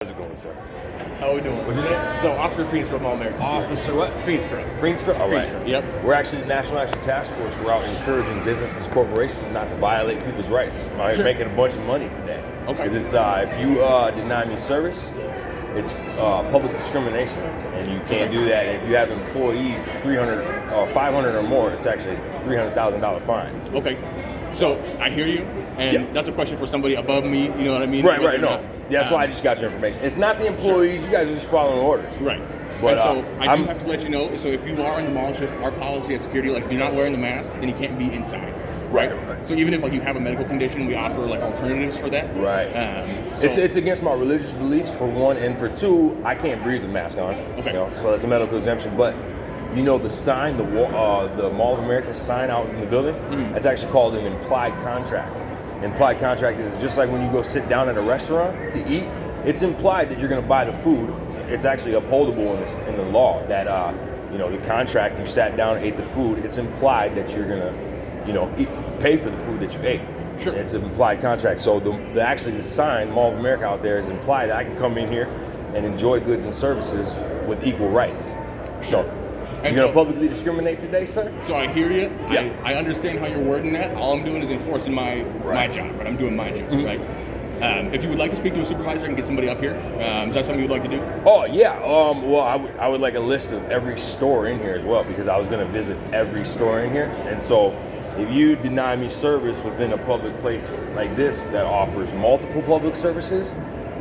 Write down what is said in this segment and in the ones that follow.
How's it going, sir? How are we doing? What's your name? So, Officer Feenstra, All American Security. Officer what? Feenstra. Feenstra? All right. Feenstra, yep. We're actually the National Action Task Force. We're out encouraging businesses, corporations not to violate people's rights. I'm out here making a bunch of money today. Okay. Because it's if you deny me service, it's public discrimination, and you can't do that. And if you have employees 300 or 500 or more, it's actually $300,000 fine. Okay. So, I hear you, and that's a question for somebody above me, you know what I mean? Right, no. That's why I just got your information. It's not the employees, you guys are just following orders. Right. But and so I do have to let you know, so if you are in the mall, it's just our policy at security, like if you're not wearing the mask, then you can't be inside. Right. So even if like you have a medical condition, we offer like alternatives for that. Right. It's against my religious beliefs for one, and for two, I can't breathe with a mask on. Okay. You know, so that's a medical exemption. But you know the sign, the Mall of America sign out in the building, that's actually called an implied contract. Implied contract is just like when you go sit down at a restaurant to eat. It's implied that you're going to buy the food. It's actually upholdable in the law that the contract, you sat down and ate the food. It's implied that you're going to pay for the food that you ate. Sure. It's an implied contract. So the sign Mall of America out there is implied that I can come in here and enjoy goods and services with equal rights. Sure. You're going to publicly discriminate today, sir? So I hear you. Yeah. I understand how you're wording that. All I'm doing is enforcing my job, right? I'm doing my job, right? If you would like to speak to a supervisor and get somebody up here, is that something you'd like to do? Oh, yeah. Well, I would like a list of every store in here as well, because I was going to visit every store in here. And so if you deny me service within a public place like this that offers multiple public services,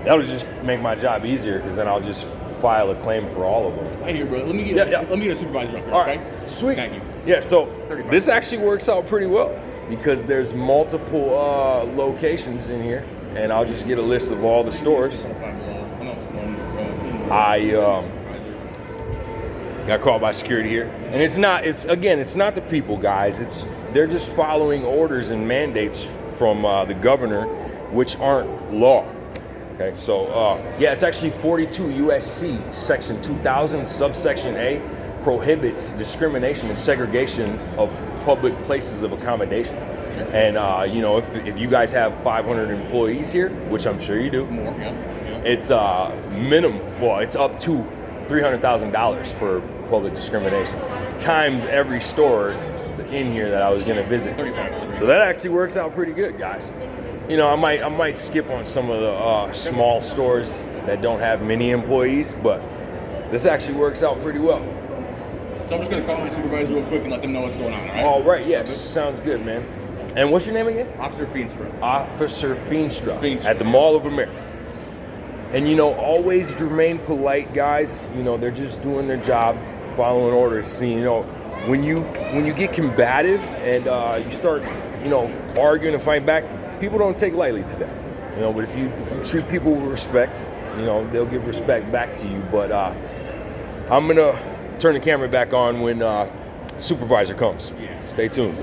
that would just make my job easier, because then I'll just file a claim for all of them. I hear, bro. Let me get a supervisor up here, all okay? Right. Sweet. Thank you. Yeah, so 35. This actually works out pretty well, because there's multiple locations in here, and I'll just get a list of all the stores. I got called by security here, and it's not the people, guys. They're just following orders and mandates from the governor, which aren't law. Okay, so it's actually 42 USC section 2000 subsection A prohibits discrimination and segregation of public places of accommodation. And if you guys have 500 employees here, which I'm sure you do, more, it's minimum. Well, it's up to $300,000 for public discrimination, times every store in here that I was going to visit. 35. So that actually works out pretty good, guys. I might skip on some of the small stores that don't have many employees, but this actually works out pretty well. So I'm just going to call my supervisor real quick and let them know what's going on, all right? All right, yes. Sounds good, man. And what's your name again? Officer Feenstra. Officer Feenstra. At the Mall of America. And, always remain polite, guys. They're just doing their job, following orders. See, when you get combative and you start, arguing and fighting back, people don't take lightly to that. But if you treat people with respect, they'll give respect back to you. But I'm gonna turn the camera back on when supervisor comes. Yeah. Stay tuned.